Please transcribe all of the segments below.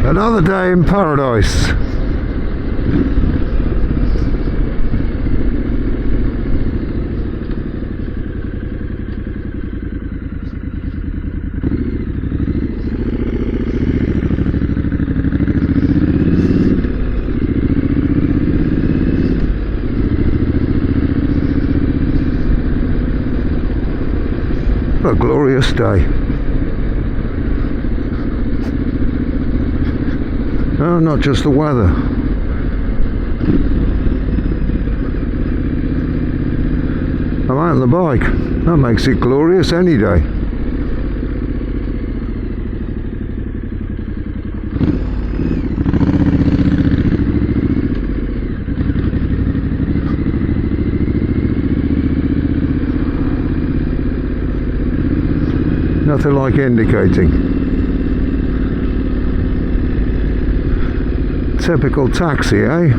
Another day in paradise. What a glorious day. No, not just the weather. I'm out on the bike. That makes it glorious any day. Nothing like indicating. Typical taxi, eh?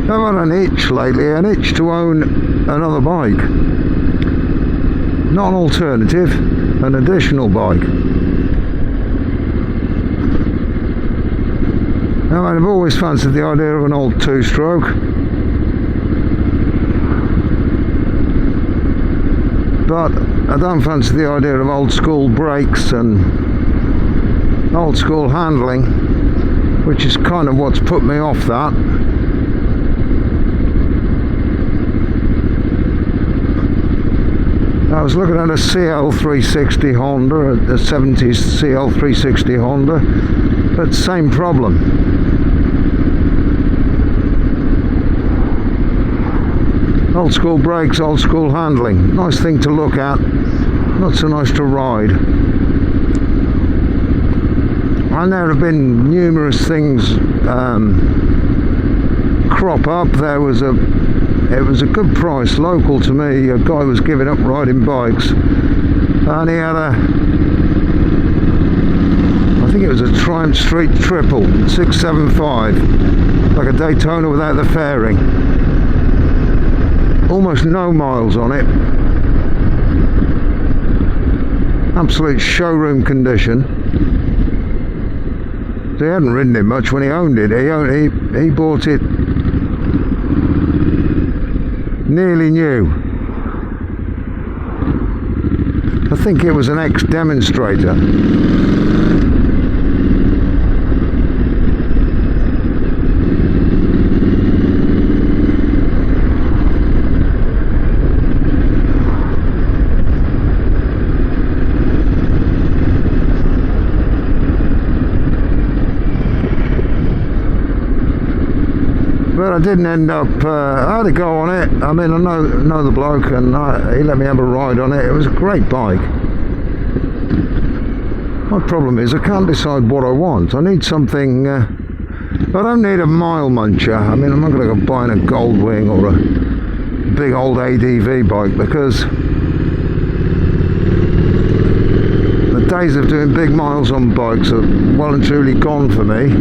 I've had an itch lately, an itch to own another bike. Not an alternative, an additional bike. Now, I've always fancied the idea of an old two-stroke. But I don't fancy the idea of old school brakes and old school handling, which is kind of what's put me off that. I was looking at a CL360 Honda, a 70s CL360 Honda, but same problem. Old school brakes, old school handling. Nice thing to look at, not so nice to ride. And there have been numerous things crop up. It was a good price, local to me. A guy was giving up riding bikes, and he had I think it was a Triumph Street Triple 675, like a Daytona without the fairing. Almost no miles on it. Absolute showroom condition. He hadn't ridden it much when he owned it. He bought it Nearly new. I think it was an ex-demonstrator. But I didn't end up, I had to go on it. I mean, I know the bloke, and he let me have a ride on it. It was a great bike. My problem is I can't decide what I want. I need something, I don't need a mile muncher. I mean, I'm not going to go buying a Goldwing or a big old ADV bike, because the days of doing big miles on bikes are well and truly gone for me.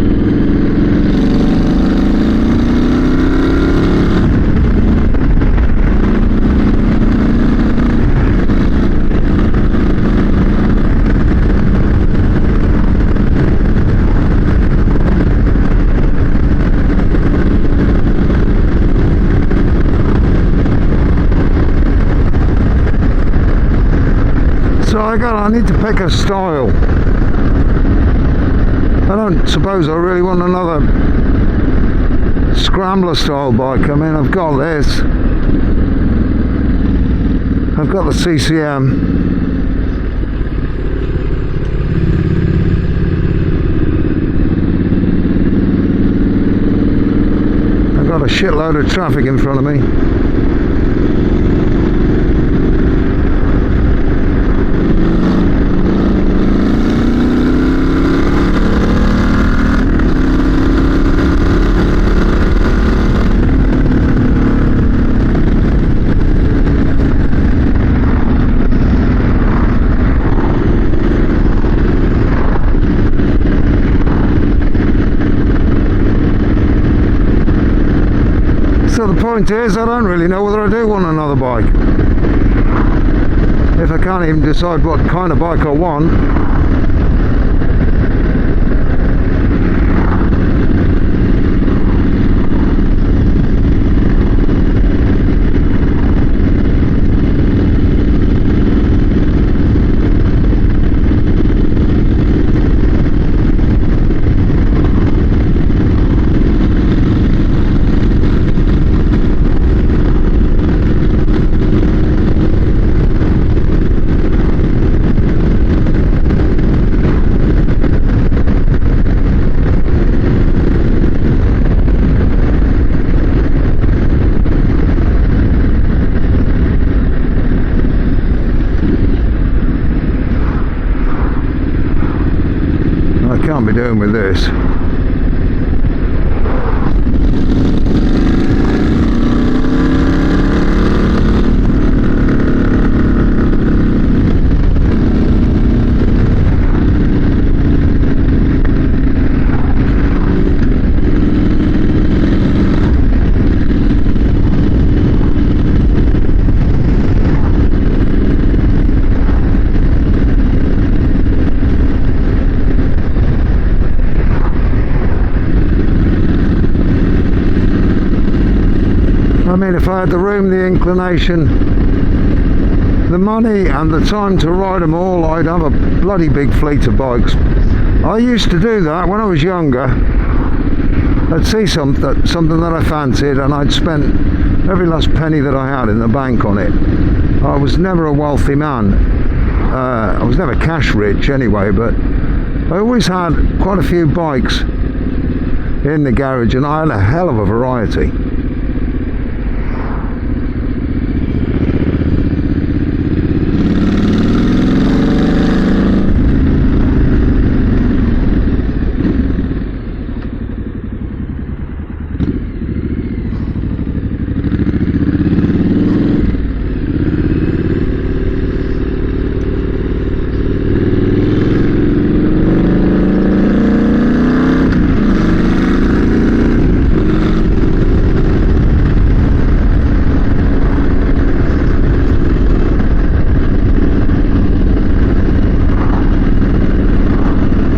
So I need to pick a style. I don't suppose I really want another scrambler style bike. I mean, I've got this. I've got the CCM. I've got a shitload of traffic in front of me. So the point is, I don't really know whether I do want another bike. If I can't even decide what kind of bike I want. Can't be doing with this. I mean, if I had the room, the inclination, the money and the time to ride them all, I'd have a bloody big fleet of bikes. I used to do that when I was younger. I'd see something that I fancied, and I'd spend every last penny that I had in the bank on it. I was never a wealthy man. I was never cash rich anyway, but I always had quite a few bikes in the garage, and I had a hell of a variety.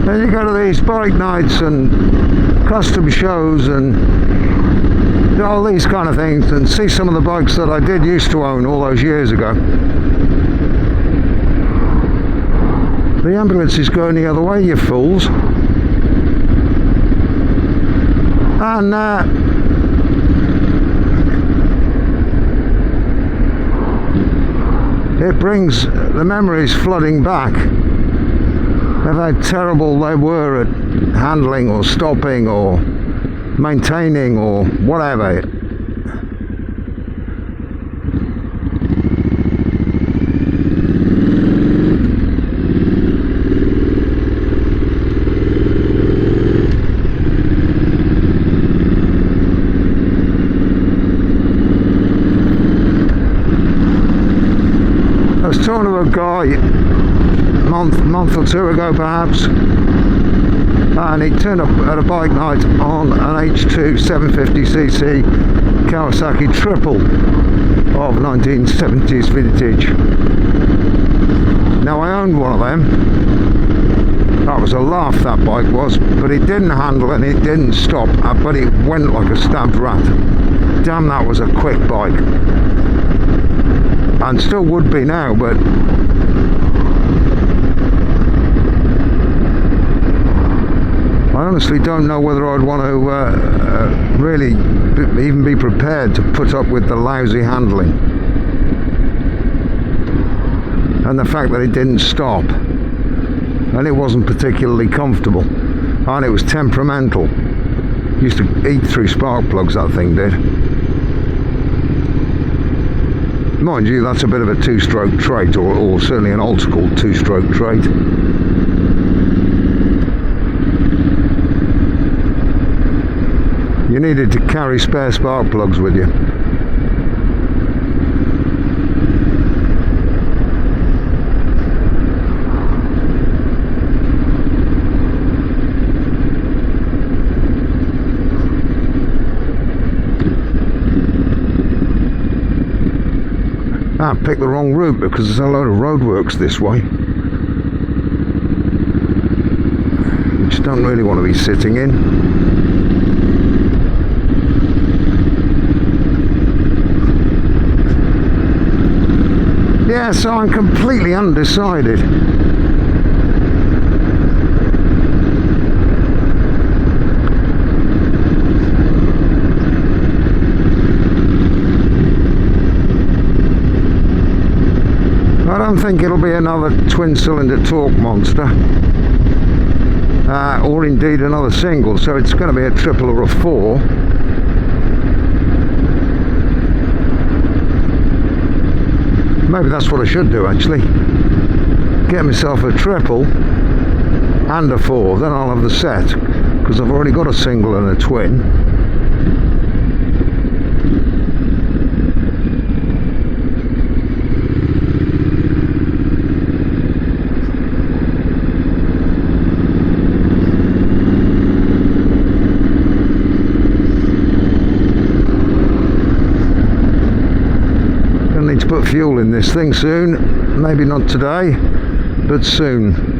Then you go to these bike nights and custom shows, and all these kind of things, and see some of the bikes that I did used to own all those years ago. The ambulance is going the other way, you fools. And it brings the memories flooding back of how terrible they were at handling or stopping or maintaining or whatever. I was talking to a guy a month or two ago perhaps, and he turned up at a bike night on an H2 750cc Kawasaki triple of 1970s vintage. Now I owned one of them. That was a laugh, that bike was, but it didn't handle and it didn't stop, but it went like a stabbed rat. Damn, that was a quick bike. And still would be now, but I honestly don't know whether I'd want to really even be prepared to put up with the lousy handling and the fact that it didn't stop and it wasn't particularly comfortable and it was temperamental. Used to eat through spark plugs, that thing did. Mind you, that's a bit of a two-stroke trait, or certainly an old school two-stroke trait. You needed to carry spare spark plugs with you. I picked the wrong route because there's a load of roadworks this way, which don't really want to be sitting in. Yeah, so I'm completely undecided. I don't think it'll be another twin-cylinder torque monster, or indeed another single, so it's going to be a triple or a four. Maybe that's what I should do actually. Get myself a triple and a four, then I'll have the set, because I've already got a single and a twin. To put fuel in this thing soon, maybe not today, but soon.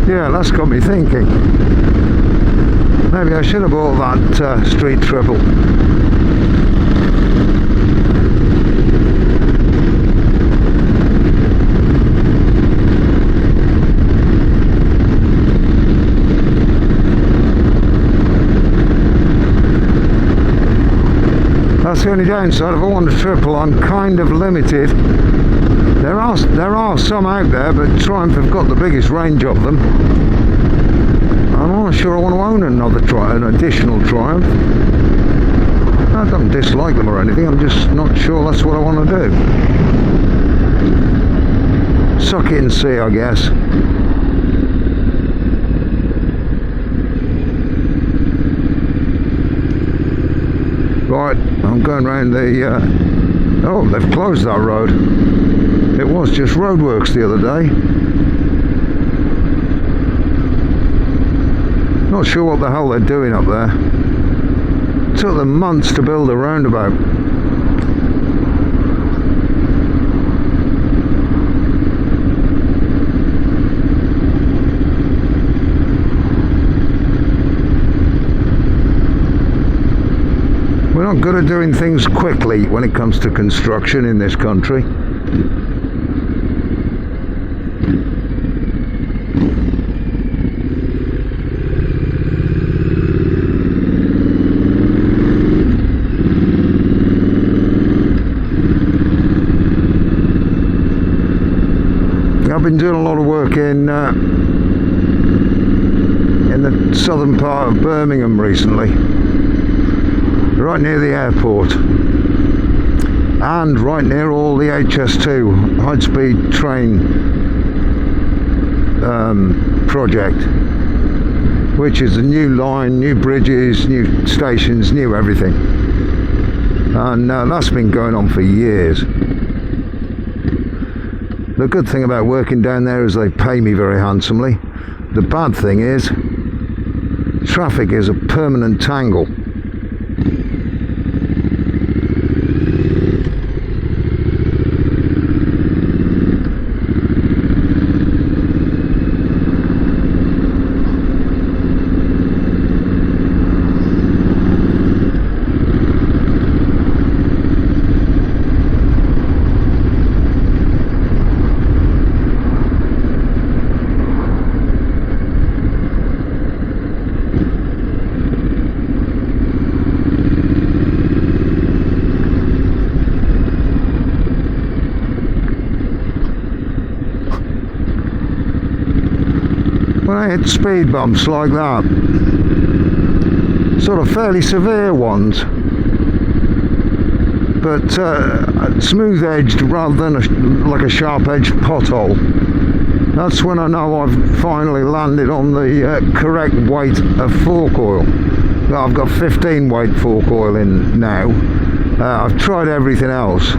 Yeah, that's got me thinking. Maybe I should have bought that street triple. That's the only downside. If I want a triple, I'm kind of limited. There are some out there, but Triumph have got the biggest range of them. I'm not sure I want to own an additional Triumph. I don't dislike them or anything, I'm just not sure that's what I want to do. suck it and see, I guess. Right, I'm going round the... oh, they've closed that road. It was just roadworks the other day. Not sure what the hell they're doing up there. It took them months to build a roundabout. We're not good at doing things quickly when it comes to construction in this country. I've been doing a lot of work in the southern part of Birmingham recently, right near the airport, and right near all the HS2 high-speed train project, which is a new line, new bridges, new stations, new everything, and that's been going on for years. The good thing about working down there is they pay me very handsomely. The bad thing is, traffic is a permanent tangle. When I hit speed bumps like that, sort of fairly severe ones, but smooth edged rather than like a sharp edged pothole, that's when I know I've finally landed on the correct weight of fork oil. I've got 15 weight fork oil in now. I've tried everything else.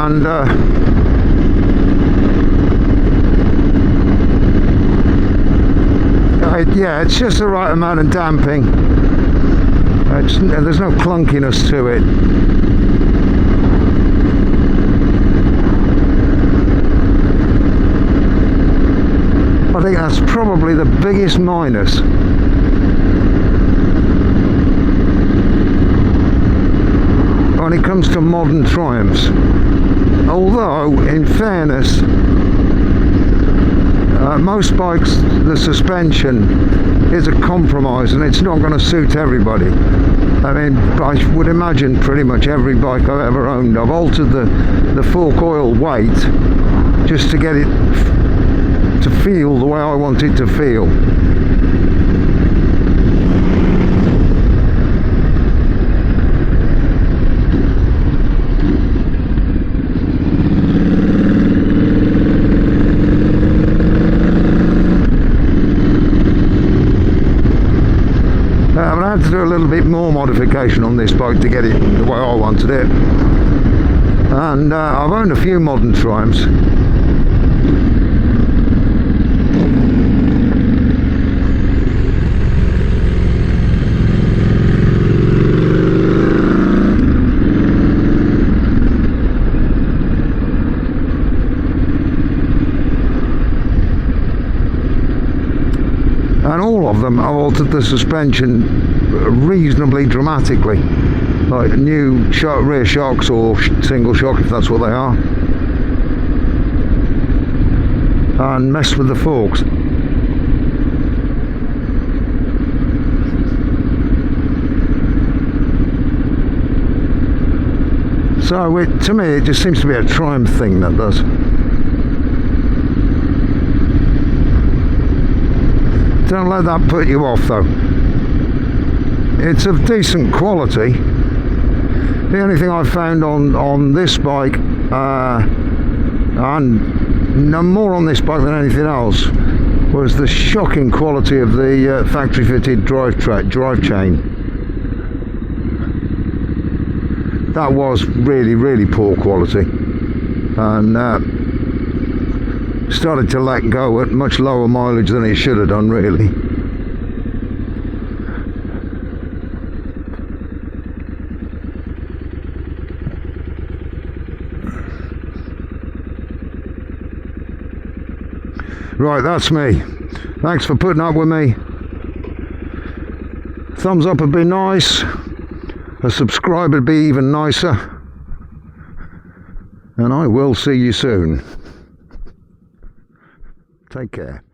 And yeah, it's just the right amount of damping. There's no clunkiness to it. I think that's probably the biggest minus. When it comes to modern Triumphs. Although, in fairness, most bikes, the suspension is a compromise and it's not going to suit everybody. I mean, I would imagine pretty much every bike I've ever owned, I've altered the fork oil weight just to get it to feel the way I want it to feel. I had to do a little bit more modification on this bike to get it the way I wanted it, and I've owned a few modern Triumphs. And all of them, I've altered the suspension reasonably dramatically, like new rear shocks or single shock if that's what they are, and messed with the forks. So to me it just seems to be a Triumph thing, that does. Don't let that put you off though. It's of decent quality. The only thing I found on this bike, and no more on this bike than anything else, was the shocking quality of the factory fitted drive chain. That was really, really poor quality, and started to let go at much lower mileage than it should have done, really. Right, that's me. Thanks for putting up with me. Thumbs up would be nice. A subscribe would be even nicer. And I will see you soon. Take care.